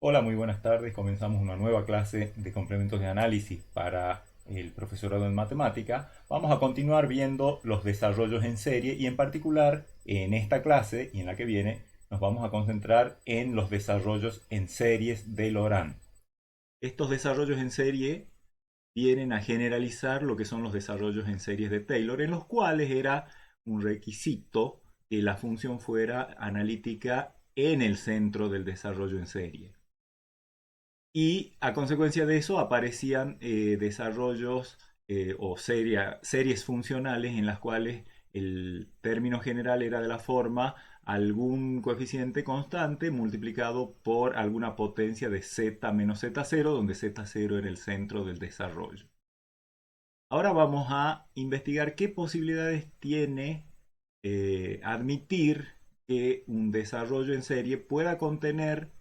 Hola, muy buenas tardes. Comenzamos una nueva clase de complementos de análisis para el profesorado en matemática. Vamos a continuar viendo los desarrollos en serie y en particular en esta clase y en la que viene nos vamos a concentrar en los desarrollos en series de Laurent. Estos desarrollos en serie vienen a generalizar lo que son los desarrollos en series de Taylor, en los cuales era un requisito que la función fuera analítica en el centro del desarrollo en serie. Y a consecuencia de eso aparecían desarrollos series funcionales en las cuales el término general era de la forma algún coeficiente constante multiplicado por alguna potencia de z menos z0, donde z0 era el centro del desarrollo. Ahora vamos a investigar qué posibilidades tiene admitir que un desarrollo en serie pueda contener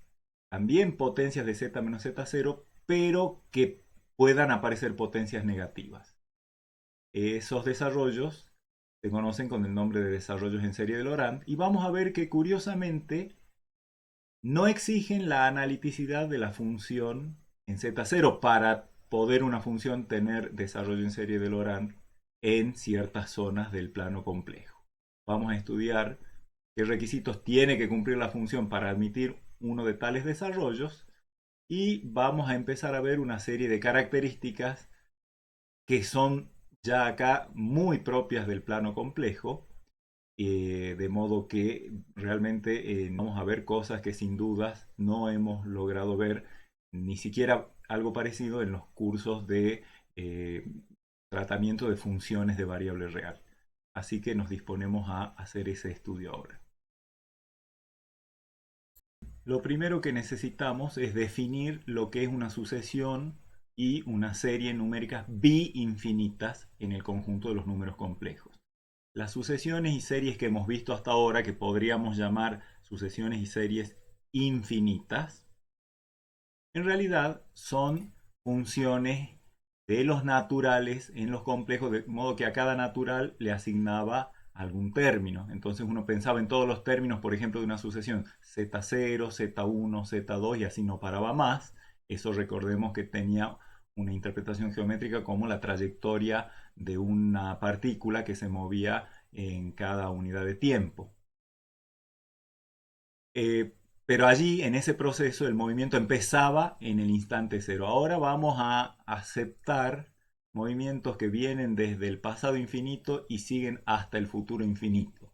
también potencias de z menos z0, pero que puedan aparecer potencias negativas. Esos desarrollos se conocen con el nombre de desarrollos en serie de Laurent y vamos a ver que curiosamente no exigen la analiticidad de la función en z0 para poder una función tener desarrollo en serie de Laurent en ciertas zonas del plano complejo. Vamos a estudiar qué requisitos tiene que cumplir la función para admitir uno de tales desarrollos y vamos a empezar a ver una serie de características que son ya acá muy propias del plano complejo, de modo que realmente vamos a ver cosas que sin dudas no hemos logrado ver ni siquiera algo parecido en los cursos de eh, tratamiento de funciones de variable real. Así que nos disponemos a hacer ese estudio ahora. Lo primero que necesitamos es definir lo que es una sucesión y una serie numéricas bi-infinitas en el conjunto de los números complejos. Las sucesiones y series que hemos visto hasta ahora, que podríamos llamar sucesiones y series infinitas, en realidad son funciones de los naturales en los complejos, de modo que a cada natural le asignaba algún término. Entonces uno pensaba en todos los términos, por ejemplo, de una sucesión z0, z1, z2 y así no paraba más. Eso recordemos que tenía una interpretación geométrica como la trayectoria de una partícula que se movía en cada unidad de tiempo. Eh, pero allí, en ese proceso, el movimiento empezaba en el instante cero. Ahora vamos a aceptar movimientos que vienen desde el pasado infinito y siguen hasta el futuro infinito.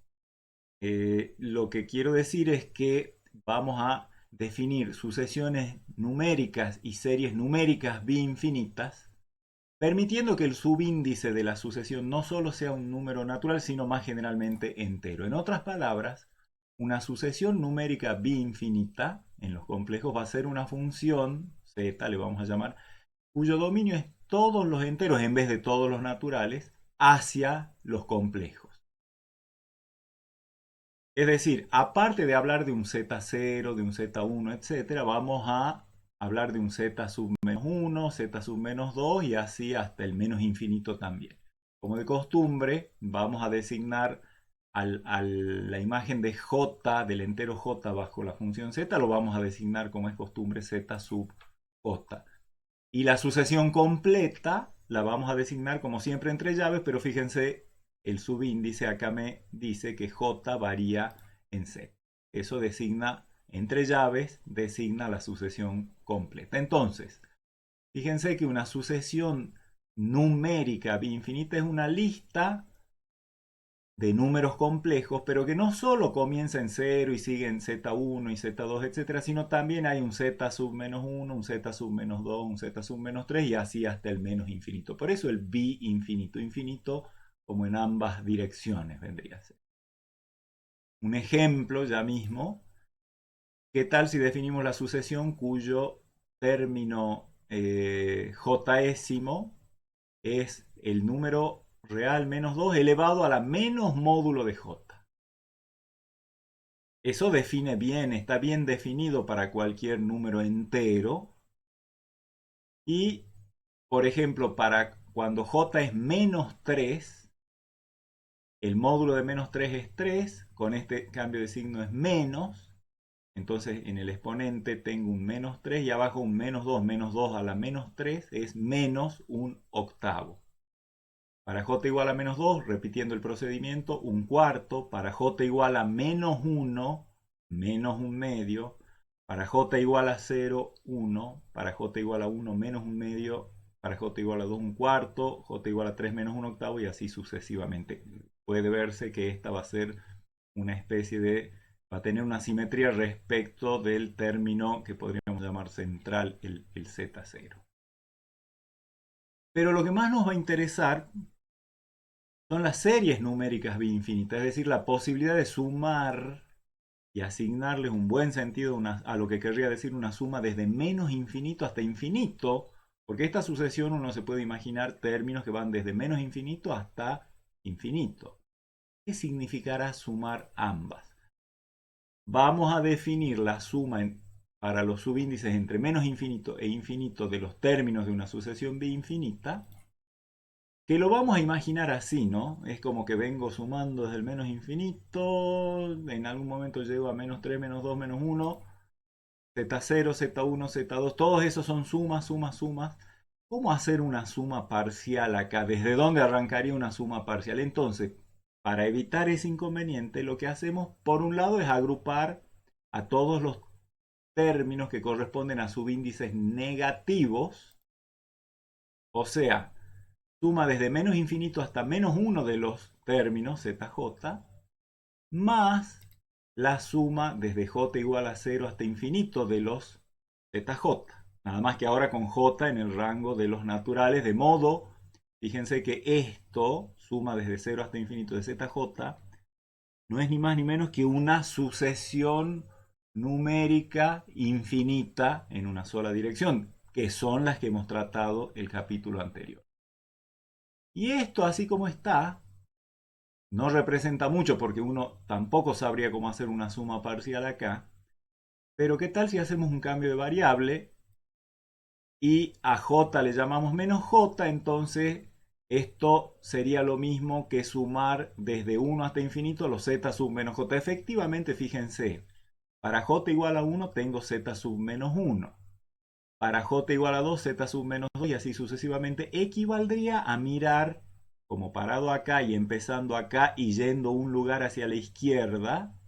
Lo que quiero decir es que vamos a definir sucesiones numéricas y series numéricas bi-infinitas, permitiendo que el subíndice de la sucesión no solo sea un número natural, sino más generalmente entero. En otras palabras, una sucesión numérica bi-infinita en los complejos va a ser una función, z le vamos a llamar, cuyo dominio es todos los enteros en vez de todos los naturales hacia los complejos. Es decir, aparte de hablar de un z0, de un z1, etcétera, vamos a hablar de un z sub menos 1, z sub menos 2 y así hasta el menos infinito también. Como de costumbre, vamos a designar a la imagen de j, del entero j bajo la función z, lo vamos a designar como es costumbre z sub j. Y la sucesión completa la vamos a designar como siempre entre llaves, pero fíjense, el subíndice acá me dice que j varía en z. Eso designa, entre llaves, designa la sucesión completa. Entonces, fíjense que una sucesión numérica infinita es una lista de números complejos, pero que no solo comienza en 0 y sigue en z1 y z2, etcétera, sino también hay un z sub menos 1, un z sub menos 2, un z sub menos 3 y así hasta el menos infinito. Por eso el bi infinito, infinito como en ambas direcciones vendría a ser. Un ejemplo ya mismo, ¿qué tal si definimos la sucesión cuyo término jésimo es el número real menos 2 elevado a la menos módulo de j? Eso define bien, está bien definido para cualquier número entero. Y, por ejemplo, para cuando j es menos 3, el módulo de menos 3 es 3, con este cambio de signo es menos. Entonces en el exponente tengo un menos 3 y abajo un menos 2. Menos 2 a la menos 3 es menos un octavo. Para j igual a menos 2, repitiendo el procedimiento, un cuarto. Para j igual a menos 1, menos un medio. Para j igual a 0, 1. Para j igual a 1, menos un medio. Para j igual a 2, un cuarto. J igual a 3, menos un octavo, y así sucesivamente. Puede verse que esta va a ser una especie de... va a tener una simetría respecto del término que podríamos llamar central, el z0. Pero lo que más nos va a interesar son las series numéricas infinitas, es decir, la posibilidad de sumar y asignarles un buen sentido a lo que querría decir una suma desde menos infinito hasta infinito, porque esta sucesión uno se puede imaginar términos que van desde menos infinito hasta infinito. ¿Qué significará sumar ambas? Vamos a definir la suma para los subíndices entre menos infinito e infinito de los términos de una sucesión infinita, que lo vamos a imaginar así, ¿no? Es como que vengo sumando desde el menos infinito, en algún momento llego a menos 3, menos 2, menos 1, z0, z1, z2, todos esos son sumas, sumas, sumas. ¿Cómo hacer una suma parcial acá? ¿Desde dónde arrancaría una suma parcial? Entonces, para evitar ese inconveniente, lo que hacemos, por un lado, es agrupar a todos los términos que corresponden a subíndices negativos, o sea, suma desde menos infinito hasta menos 1 de los términos zj, más la suma desde j igual a 0 hasta infinito de los zj. Nada más que ahora con j en el rango de los naturales, de modo, fíjense que esto, suma desde 0 hasta infinito de zj, no es ni más ni menos que una sucesión numérica infinita en una sola dirección, que son las que hemos tratado el capítulo anterior. Y esto, así como está, no representa mucho porque uno tampoco sabría cómo hacer una suma parcial acá. Pero ¿qué tal si hacemos un cambio de variable y a j le llamamos menos j? Entonces esto sería lo mismo que sumar desde 1 hasta infinito los z sub menos j. Efectivamente, fíjense, para j igual a 1 tengo z sub menos 1. Para j igual a 2, z sub menos 2 y así sucesivamente, equivaldría a mirar como parado acá y empezando acá y yendo un lugar hacia la izquierda,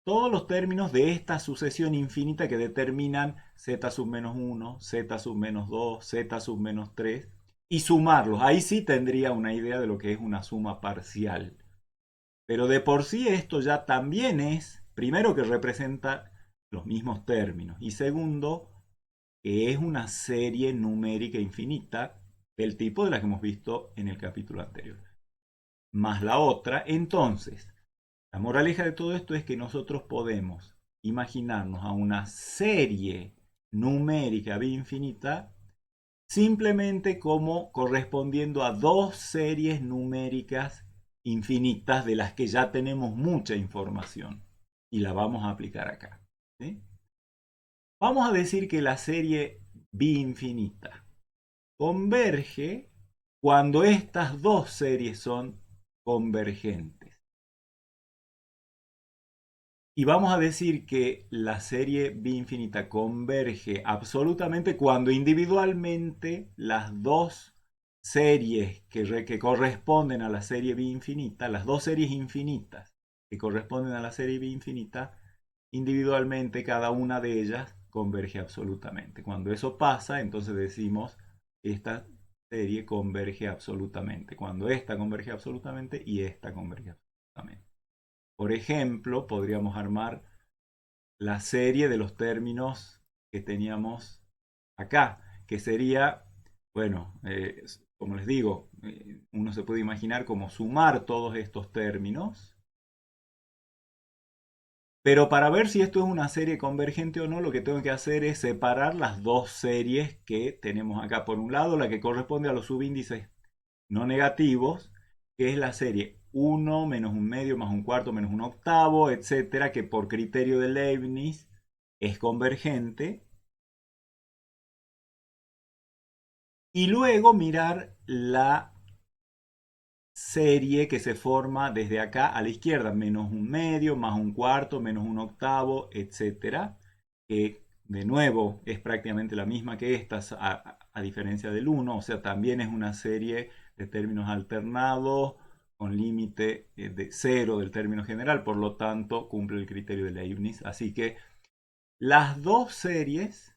todos los términos de esta sucesión infinita que determinan z sub menos 1, z sub menos 2, z sub menos 3 y sumarlos. Ahí sí tendría una idea de lo que es una suma parcial. Pero de por sí esto ya también es, primero, que representa los mismos términos y segundo, que es una serie numérica infinita del tipo de la que hemos visto en el capítulo anterior. Más la otra, entonces, la moraleja de todo esto es que nosotros podemos imaginarnos a una serie numérica infinita simplemente como correspondiendo a dos series numéricas infinitas de las que ya tenemos mucha información y la vamos a aplicar acá. ¿Sí? Vamos a decir que la serie infinita converge cuando estas dos series son convergentes. Y vamos a decir que la serie infinita converge absolutamente cuando individualmente las dos series que corresponden a la serie infinita, las dos series infinitas que corresponden a la serie infinita, individualmente cada una de ellas converge absolutamente. Cuando eso pasa, entonces decimos que esta serie converge absolutamente. Cuando esta converge absolutamente y esta converge absolutamente. Por ejemplo, podríamos armar la serie de los términos que teníamos acá, que sería, bueno, como les digo, uno se puede imaginar como sumar todos estos términos, pero para ver si esto es una serie convergente o no, lo que tengo que hacer es separar las dos series que tenemos acá. Por un lado, la que corresponde a los subíndices no negativos, que es la serie 1 menos un medio más un cuarto menos un octavo, etcétera, que por criterio de Leibniz es convergente. Y luego mirar la serie que se forma desde acá a la izquierda, menos un medio, más un cuarto, menos un octavo, etcétera, que de nuevo es prácticamente la misma que esta, a diferencia del 1, o sea, también es una serie de términos alternados con límite de 0 del término general, por lo tanto cumple el criterio de Leibniz. Así que las dos series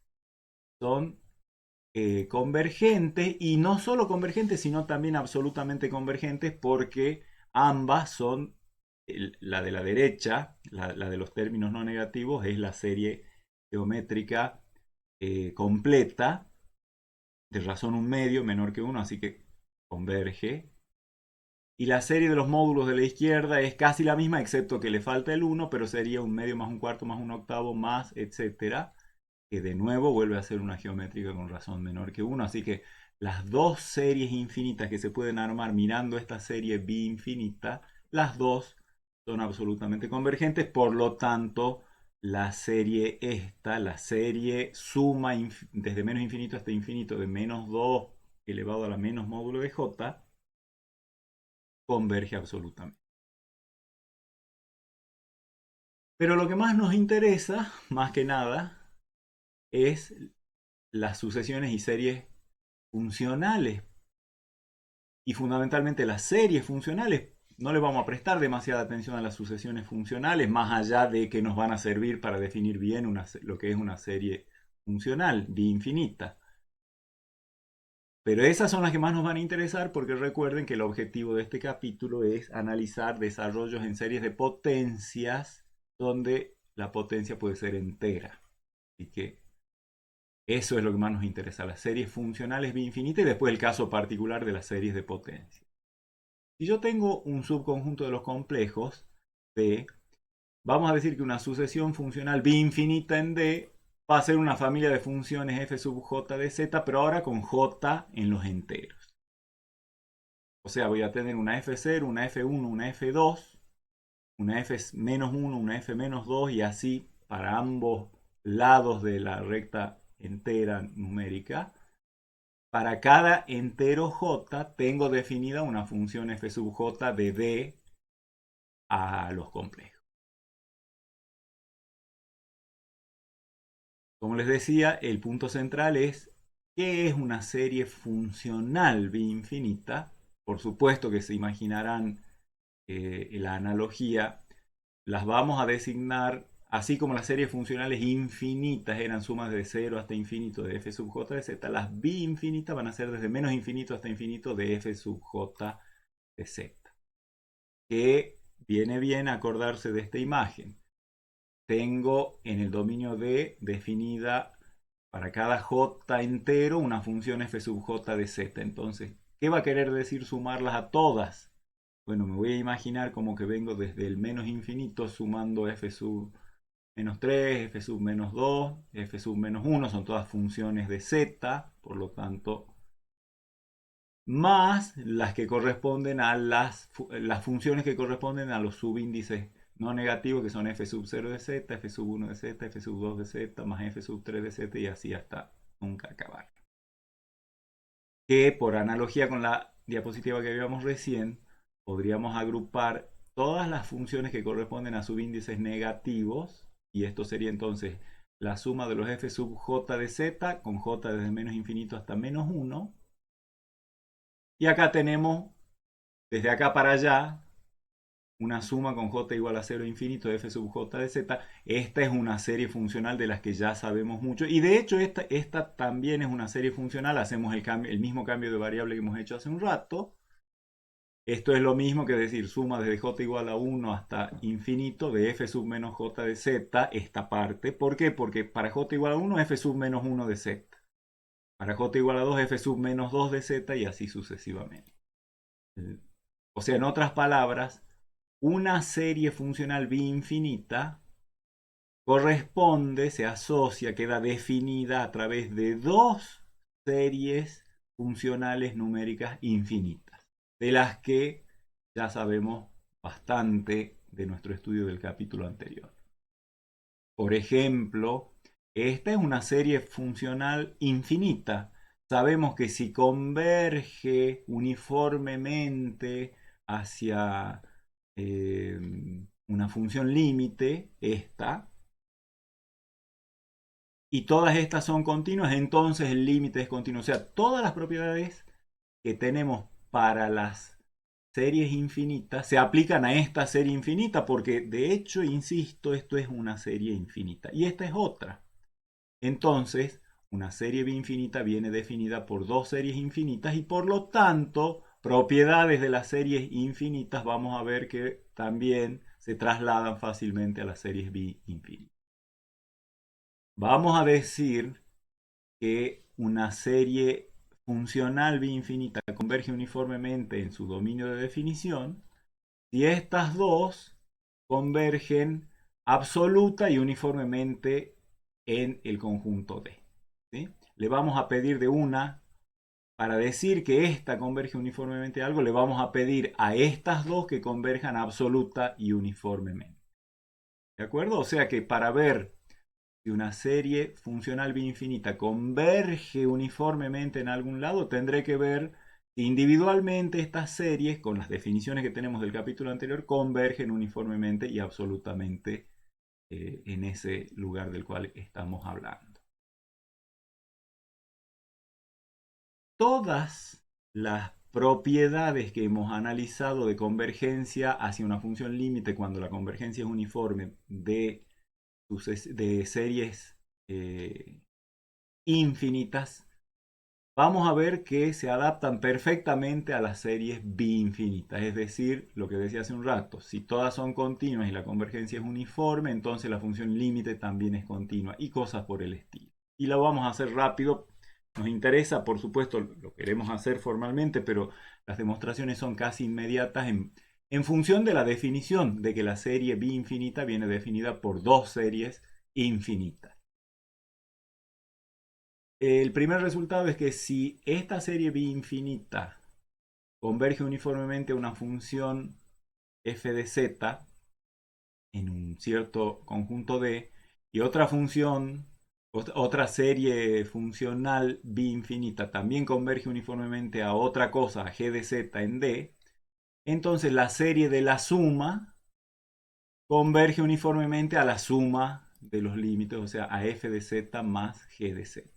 son convergentes, y no solo convergentes, sino también absolutamente convergentes, porque ambas son, la de la derecha, la de los términos no negativos, es la serie geométrica completa de razón un medio menor que 1, así que converge. Y la serie de los módulos de la izquierda es casi la misma, excepto que le falta el 1, pero sería un medio más un cuarto más un octavo más, etcétera, que de nuevo vuelve a ser una geométrica con razón menor que 1. Así que las dos series infinitas que se pueden armar mirando esta serie bi infinita, las dos son absolutamente convergentes. Por lo tanto, la serie esta, la serie suma desde menos infinito hasta infinito de menos 2 elevado a la menos módulo de j, converge absolutamente. Pero lo que más nos interesa, más que nada, es las sucesiones y series funcionales. Y fundamentalmente las series funcionales. No le vamos a prestar demasiada atención a las sucesiones funcionales, más allá de que nos van a servir para definir bien lo que es una serie funcional, de infinita. Pero esas son las que más nos van a interesar, porque recuerden que el objetivo de este capítulo es analizar desarrollos en series de potencias donde la potencia puede ser entera. Así que eso es lo que más nos interesa, las series funcionales infinitas, y después el caso particular de las series de potencia. Si yo tengo un subconjunto de los complejos D, vamos a decir que una sucesión funcional infinita en D va a ser una familia de funciones f sub j de z, pero ahora con j en los enteros. O sea, voy a tener una f0, una f1, una f2, una f-1, una f-2, y así para ambos lados de la recta entera numérica. Para cada entero j tengo definida una función f sub j de D a los complejos. Como les decía, el punto central es ¿qué es una serie funcional infinita? Por supuesto que se imaginarán la analogía. Las vamos a designar, así como las series funcionales infinitas eran sumas de 0 hasta infinito de f sub j de z, las bi-infinitas van a ser desde menos infinito hasta infinito de f sub j de z. Que viene bien acordarse de esta imagen. Tengo en el dominio D definida para cada j entero una función f sub j de z. Entonces, ¿qué va a querer decir sumarlas a todas? Bueno, me voy a imaginar como que vengo desde el menos infinito sumando f sub menos 3, f sub menos 2, f sub menos 1, son todas funciones de z, por lo tanto, más las que corresponden a las funciones que corresponden a los subíndices no negativos, que son f sub 0 de z, f sub 1 de z, f sub 2 de z, más f sub 3 de z, y así hasta nunca acabar. Que por analogía con la diapositiva que vimos recién, podríamos agrupar todas las funciones que corresponden a subíndices negativos, y esto sería entonces la suma de los f sub j de z con j desde menos infinito hasta menos 1. Y acá tenemos, desde acá para allá, una suma con j igual a 0 infinito de f sub j de z. Esta es una serie funcional de las que ya sabemos mucho. Y de hecho esta también es una serie funcional. Hacemos el mismo cambio de variable que hemos hecho hace un rato. Esto es lo mismo que decir suma desde j igual a 1 hasta infinito de f sub menos j de z, esta parte. ¿Por qué? Porque para j igual a 1 f sub menos 1 de z. Para j igual a 2 f sub menos 2 de z, y así sucesivamente. O sea, en otras palabras, una serie funcional bi-infinita corresponde, se asocia, queda definida a través de dos series funcionales numéricas infinitas, de las que ya sabemos bastante de nuestro estudio del capítulo anterior. Por ejemplo, esta es una serie funcional infinita. Sabemos que si converge uniformemente hacia una función límite, esta, y todas estas son continuas, entonces el límite es continuo. O sea, todas las propiedades que tenemos para las series infinitas se aplican a esta serie infinita, porque de hecho, insisto, esto es una serie infinita. Y esta es otra. Entonces, una serie infinita viene definida por dos series infinitas y por lo tanto, propiedades de las series infinitas vamos a ver que también se trasladan fácilmente a las series infinitas. Vamos a decir que una serie funcional infinita converge uniformemente en su dominio de definición si estas dos convergen absoluta y uniformemente en el conjunto D. ¿Sí? Le vamos a pedir de una, para decir que esta converge uniformemente a algo, le vamos a pedir a estas dos que converjan absoluta y uniformemente. ¿De acuerdo? O sea que para ver si una serie funcional infinita converge uniformemente en algún lado, tendré que ver si individualmente estas series, con las definiciones que tenemos del capítulo anterior, convergen uniformemente y absolutamente en ese lugar del cual estamos hablando. Todas las propiedades que hemos analizado de convergencia hacia una función límite cuando la convergencia es uniforme de series infinitas, vamos a ver que se adaptan perfectamente a las series infinitas. Es decir, lo que decía hace un rato, si todas son continuas y la convergencia es uniforme, entonces la función límite también es continua y cosas por el estilo. Y lo vamos a hacer rápido. Nos interesa, por supuesto, lo queremos hacer formalmente, pero las demostraciones son casi inmediatas en función de la definición de que la serie infinita viene definida por dos series infinitas. El primer resultado es que si esta serie infinita converge uniformemente a una función f de z en un cierto conjunto D y otra función, otra serie funcional infinita también converge uniformemente a otra cosa, a g de z en D, entonces la serie de la suma converge uniformemente a la suma de los límites, o sea, a f de z más g de z.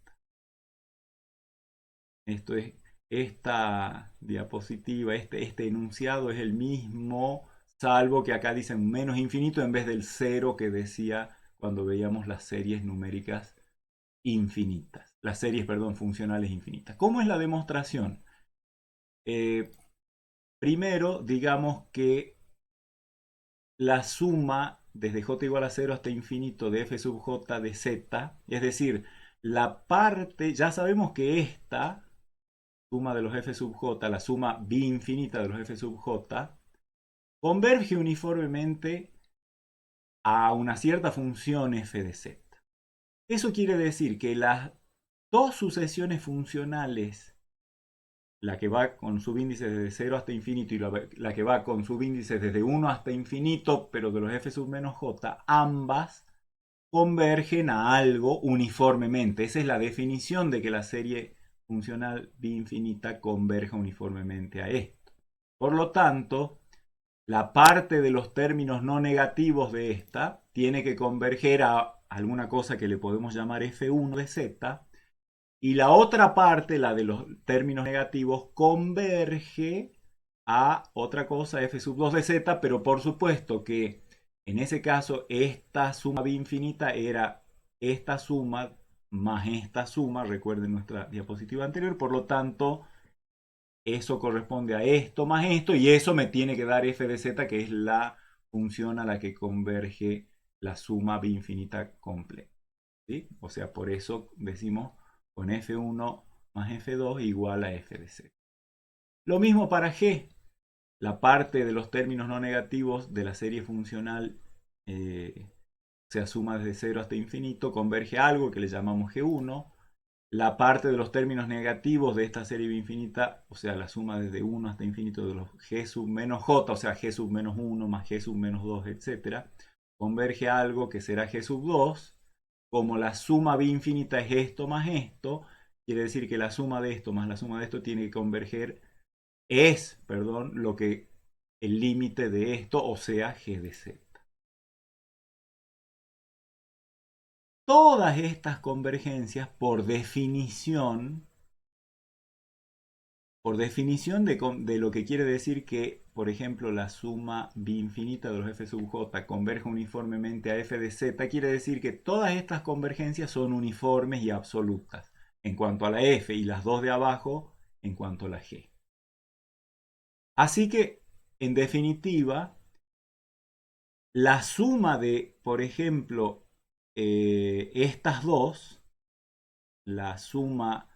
Esto es, esta diapositiva, este enunciado es el mismo, salvo que acá dicen menos infinito en vez del cero que decía cuando veíamos las series numéricas infinitas. Las series, perdón, funcionales infinitas. ¿Cómo es la demostración? Primero, digamos que la suma desde j igual a 0 hasta infinito de f sub j de z, es decir, la parte, ya sabemos que esta suma de los f sub j, la suma infinita de los f sub j, converge uniformemente a una cierta función f de z. Eso quiere decir que las dos sucesiones funcionales, la que va con subíndices desde 0 hasta infinito y la que va con subíndices desde 1 hasta infinito, pero de los f sub menos j, ambas convergen a algo uniformemente. Esa es la definición de que la serie funcional infinita converja uniformemente a esto. Por lo tanto, la parte de los términos no negativos de esta tiene que converger a alguna cosa que le podemos llamar f1 de z, y la otra parte, la de los términos negativos, converge a otra cosa, f sub 2 de z, pero por supuesto que en ese caso esta suma infinita era esta suma más esta suma, recuerden nuestra diapositiva anterior, por lo tanto eso corresponde a esto más esto y eso me tiene que dar f de z, que es la función a la que converge la suma infinita completa. ¿Sí? O sea, por eso decimos con f1 más f2 igual a f de z. Lo mismo para g. La parte de los términos no negativos de la serie funcional se suma desde 0 hasta infinito, converge a algo que le llamamos g1. La parte de los términos negativos de esta serie infinita, o sea, la suma desde 1 hasta infinito de los g sub menos j, o sea, g sub menos 1 más g sub menos 2, etc., converge a algo que será g sub 2. Como la suma infinita es esto más esto, quiere decir que la suma de esto más la suma de esto tiene que converger, perdón, lo que el límite de esto, o sea, g de z. Todas estas convergencias, por definición de lo que quiere decir que, por ejemplo, la suma bi-infinita de los f sub j converge uniformemente a f de z, quiere decir que todas estas convergencias son uniformes y absolutas en cuanto a la f y las dos de abajo en cuanto a la g. Así que, en definitiva, la suma de, por ejemplo, estas dos, la suma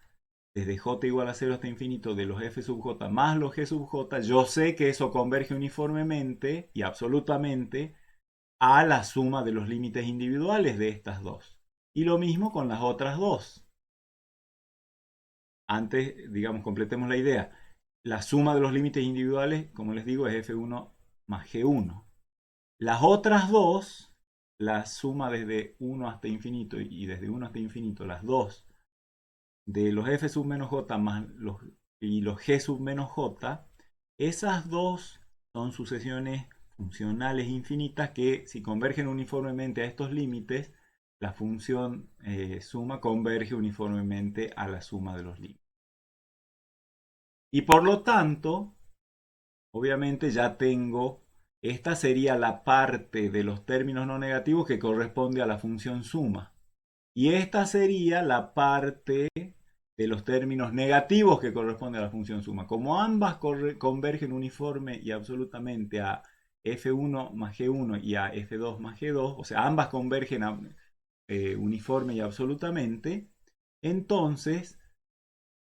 desde j igual a 0 hasta infinito de los f sub j más los g sub j, yo sé que eso converge uniformemente y absolutamente a la suma de los límites individuales de estas dos. Y lo mismo con las otras dos. Antes, digamos, completemos la idea. La suma de los límites individuales, como les digo, es f1 más g1. Las otras dos, la suma desde 1 hasta infinito y desde 1 hasta infinito, las dos de los f sub menos j más y los g sub menos j, esas dos son sucesiones funcionales infinitas que, si convergen uniformemente a estos límites, la función suma converge uniformemente a la suma de los límites. Y por lo tanto, obviamente ya tengo, esta sería la parte de los términos no negativos que corresponde a la función suma. Y esta sería la parte de los términos negativos que corresponde a la función suma. Como ambas convergen uniforme y absolutamente a f1 más g1 y a f2 más g2, o sea, ambas convergen uniforme y absolutamente, entonces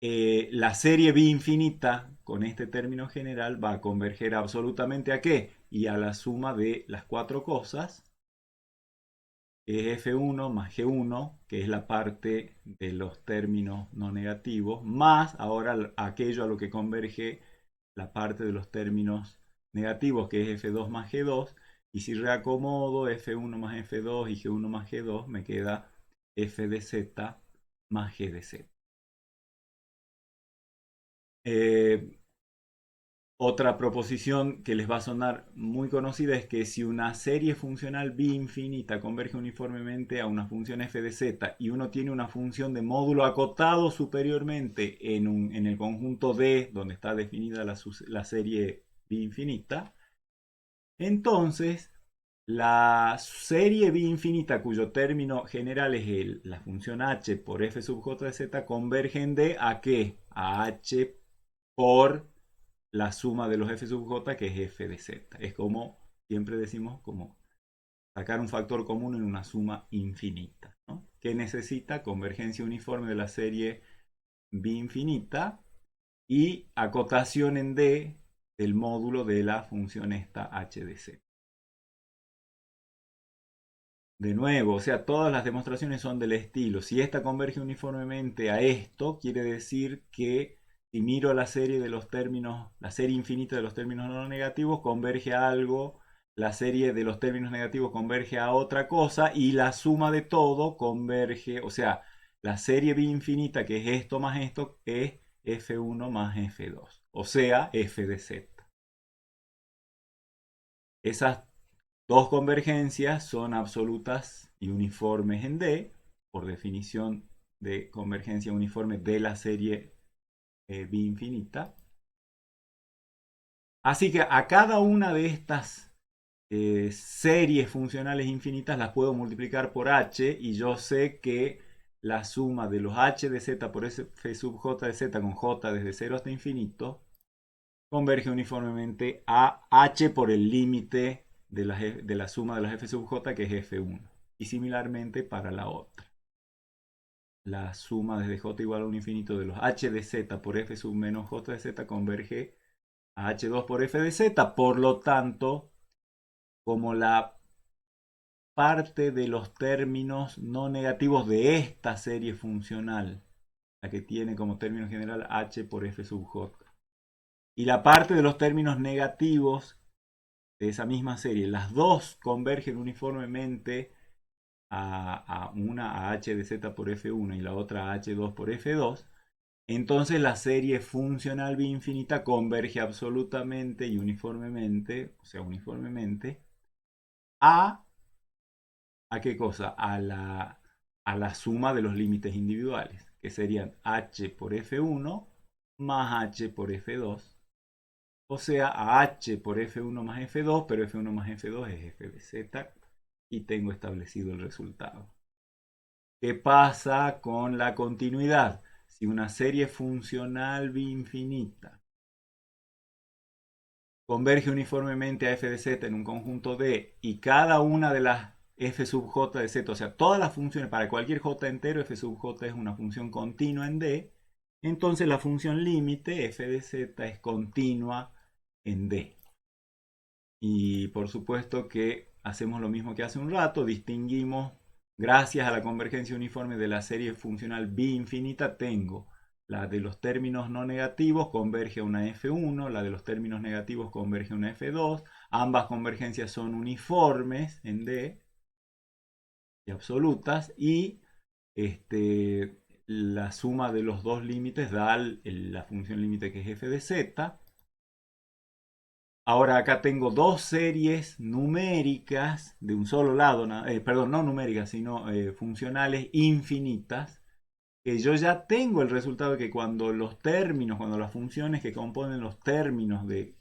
la serie bi-infinita con este término general va a converger absolutamente ¿a qué? Y a la suma de las cuatro cosas, es f1 más g1, que es la parte de los términos no negativos, más ahora aquello a lo que converge la parte de los términos negativos, que es f2 más g2, y si reacomodo f1 más f2 y g1 más g2, me queda f de z más g de z. Otra proposición que les va a sonar muy conocida es que si una serie funcional bi-infinita converge uniformemente a una función f de z y uno tiene una función de módulo acotado superiormente en el conjunto D, donde está definida la serie bi-infinita, entonces la serie bi-infinita cuyo término general es la función h por f sub j de z convergen de ¿a qué? A h por la suma de los f sub j, que es f de z. Es como, siempre decimos, como sacar un factor común en una suma infinita, ¿no? Que necesita convergencia uniforme de la serie bi-infinita y acotación en D del módulo de la función esta h de z. De nuevo, o sea, todas las demostraciones son del estilo. Si esta converge uniformemente a esto, quiere decir que si miro la serie de los términos, la serie infinita de los términos no negativos, converge a algo, la serie de los términos negativos converge a otra cosa y la suma de todo converge, o sea, la serie bi-infinita, que es esto más esto, es f1 más f2, o sea, f de z. Esas dos convergencias son absolutas y uniformes en D, por definición de convergencia uniforme de la serie bi-infinita. Así que a cada una de estas series funcionales infinitas las puedo multiplicar por h y yo sé que la suma de los h de z por f sub j de z con j desde 0 hasta infinito converge uniformemente a h por el límite de la suma de las f sub j, que es f1. Y similarmente para la otra. La suma desde j igual a un infinito de los h de z por f sub menos j de z converge a h2 por f de z. Por lo tanto, como la parte de los términos no negativos de esta serie funcional, la que tiene como término general h por f sub j, y la parte de los términos negativos de esa misma serie, las dos convergen uniformemente una a h de z por f1 y la otra a h2 por f2, entonces la serie funcional infinita converge absolutamente y uniformemente, o sea, uniformemente, a, ¿a qué cosa? A la suma de los límites individuales, que serían h por f1 más h por f2, o sea, a h por f1 más f2, pero f1 más f2 es f de z, y tengo establecido el resultado. ¿Qué pasa con la continuidad? Si una serie funcional biinfinita converge uniformemente a f de z en un conjunto D y cada una de las f sub j de z, o sea, todas las funciones para cualquier j entero, f sub j es una función continua en D, entonces la función límite f de z es continua en D. Y por supuesto que hacemos lo mismo que hace un rato, distinguimos, gracias a la convergencia uniforme de la serie funcional biinfinita, tengo la de los términos no negativos converge a una f1, la de los términos negativos converge a una f2, ambas convergencias son uniformes en D y absolutas, y la suma de los dos límites da la función límite que es f de z. Ahora acá tengo dos series numéricas de un solo lado, perdón, no numéricas, sino funcionales infinitas, que yo ya tengo el resultado de que cuando los términos, cuando las funciones que componen los términos de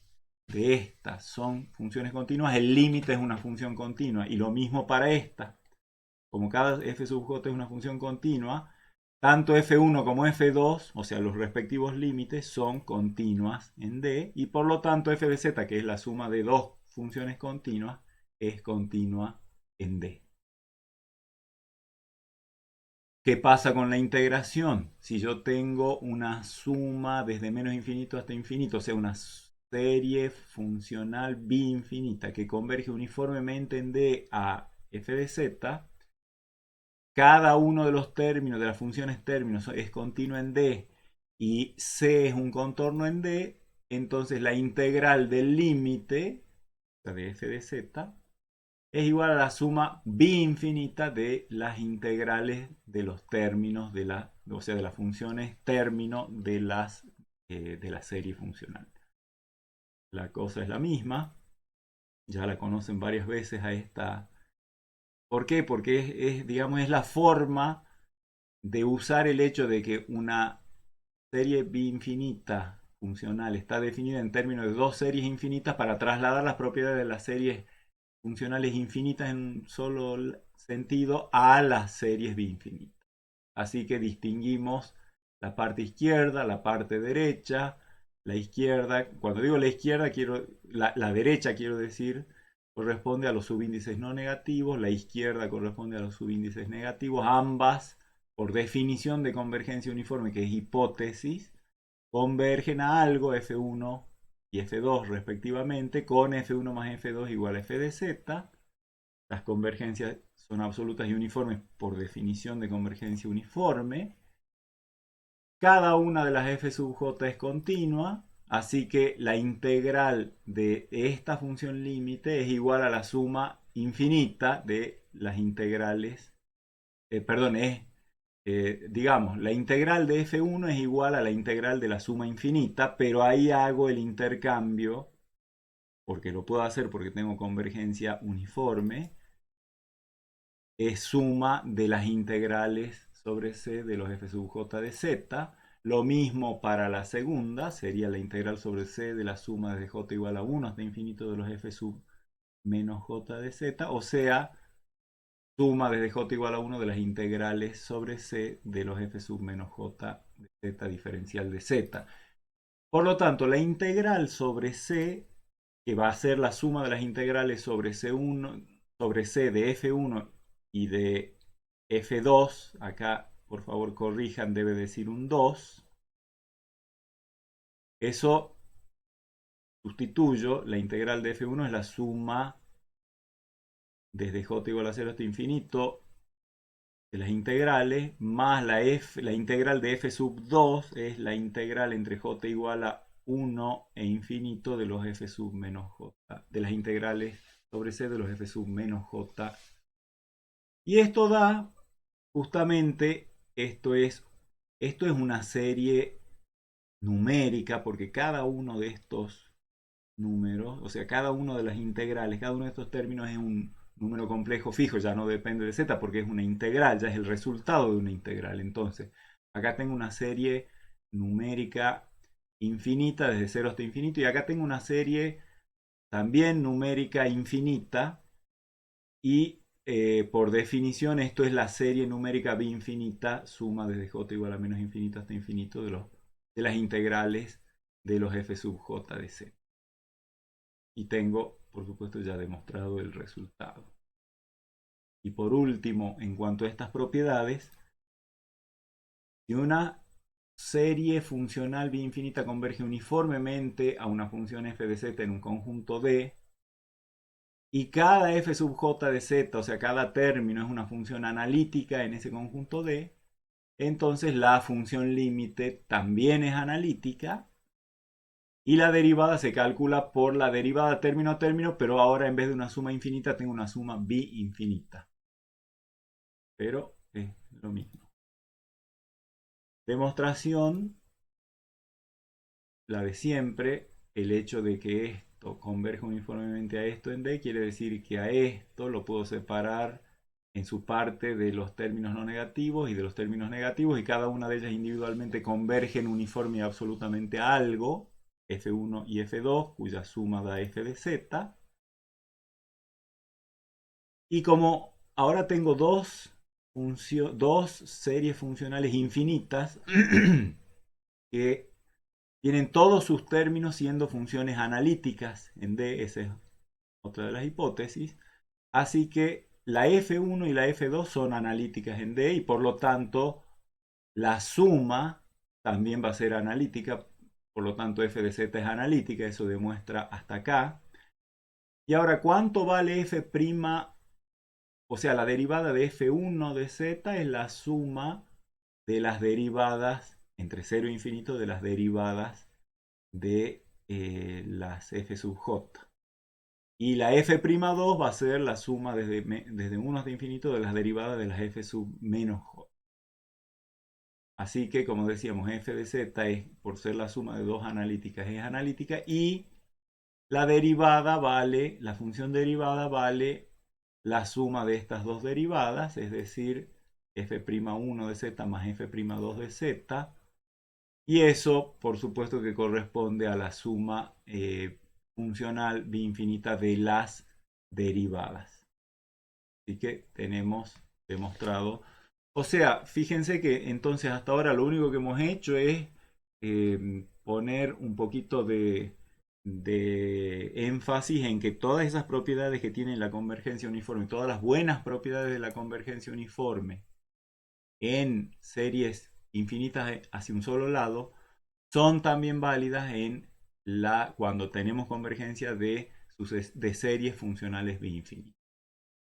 estas son funciones continuas, el límite es una función continua. Y lo mismo para esta. Como cada f sub j es una función continua, tanto f1 como f2, o sea, los respectivos límites, son continuas en D, y por lo tanto f de z, que es la suma de dos funciones continuas, es continua en D. ¿Qué pasa con la integración? Si yo tengo una suma desde menos infinito hasta infinito, o sea, una serie funcional biinfinita que converge uniformemente en D a f de z, cada uno de los términos, de las funciones términos, es continuo en D y C es un contorno en D, entonces la integral del límite de f de z es igual a la suma biinfinita de las integrales de los términos o sea, de las funciones término de la serie funcional. La cosa es la misma, ya la conocen varias veces a esta. ¿Por qué? Porque digamos, es la forma de usar el hecho de que una serie biinfinita funcional está definida en términos de dos series infinitas para trasladar las propiedades de las series funcionales infinitas en un solo sentido a las series biinfinitas. Así que distinguimos la parte izquierda, la parte derecha. La izquierda, cuando digo la izquierda, la derecha quiero decir, corresponde a los subíndices no negativos, la izquierda corresponde a los subíndices negativos, ambas, por definición de convergencia uniforme, que es hipótesis, convergen a algo, F1 y F2 respectivamente, con F1 más F2 igual a F de Z. Las convergencias son absolutas y uniformes por definición de convergencia uniforme. Cada una de las f sub j es continua, así que la integral de esta función límite es igual a la suma infinita de las integrales, perdón, digamos, la integral de f1 es igual a la integral de la suma infinita, pero ahí hago el intercambio, porque lo puedo hacer porque tengo convergencia uniforme, es suma de las integrales sobre c de los f sub j de z. Lo mismo para la segunda, sería la integral sobre c de la suma desde j igual a 1 hasta infinito de los f sub menos j de z, o sea, suma desde j igual a 1 de las integrales sobre c de los f sub menos j de z diferencial de z. Por lo tanto, la integral sobre c, que va a ser la suma de las integrales sobre c1, sobre c de f1 y de f2, acá por favor corrijan, debe decir un 2. Eso sustituyo, la integral de f1 es la suma desde j igual a 0 hasta infinito de las integrales, más la integral de f sub 2 es la integral entre j igual a 1 e infinito de los f sub menos j, de las integrales sobre c de los f sub menos j. Y esto da, justamente, esto es Esto es una serie numérica porque cada uno de estos números, o sea, cada una de las integrales, cada uno de estos términos es un número complejo fijo, ya no depende de z porque es una integral, ya es el resultado de una integral. Entonces, acá tengo una serie numérica infinita desde 0 hasta infinito y acá tengo una serie también numérica infinita y por definición esto es la serie numérica infinita suma desde j igual a menos infinito hasta infinito de las integrales de los f sub j de z. Y tengo, por supuesto, ya demostrado el resultado. Y por último, en cuanto a estas propiedades, si una serie funcional biinfinita converge uniformemente a una función f de z en un conjunto D, y cada f sub j de z, o sea, cada término es una función analítica en ese conjunto D, entonces la función límite también es analítica y la derivada se calcula por la derivada término a término, pero ahora en vez de una suma infinita tengo una suma bi-infinita. Pero es lo mismo. Demostración, la de siempre, el hecho de que esto converge uniformemente a esto en D quiere decir que a esto lo puedo separar en su parte de los términos no negativos y de los términos negativos y cada una de ellas individualmente convergen uniforme y absolutamente a algo, F1 y F2, cuya suma da F de Z. Y como ahora tengo dos series funcionales infinitas que tienen todos sus términos siendo funciones analíticas en D, esa es otra de las hipótesis. Así que la F1 y la F2 son analíticas en D y por lo tanto la suma también va a ser analítica, por lo tanto f de z es analítica, eso demuestra hasta acá. Y ahora, ¿cuánto vale f'? O sea, la derivada de f1 de z es la suma de las derivadas entre 0 e infinito de las derivadas de las f sub j. Y la f'2 va a ser la suma desde 1 hasta infinito de las derivadas de las f sub menos j. Así que, como decíamos, f de z es, por ser la suma de dos analíticas, es analítica y la derivada vale, la función derivada vale la suma de estas dos derivadas, es decir, f'1 de z más f'2 de z. Y eso, por supuesto, que corresponde a la suma funcional biinfinita de las derivadas. Así que tenemos demostrado. O sea, fíjense que entonces hasta ahora lo único que hemos hecho es poner un poquito de énfasis en que todas esas propiedades que tiene la convergencia uniforme, todas las buenas propiedades de la convergencia uniforme en series infinitas hacia un solo lado, son también válidas cuando tenemos convergencia de series funcionales infinitas.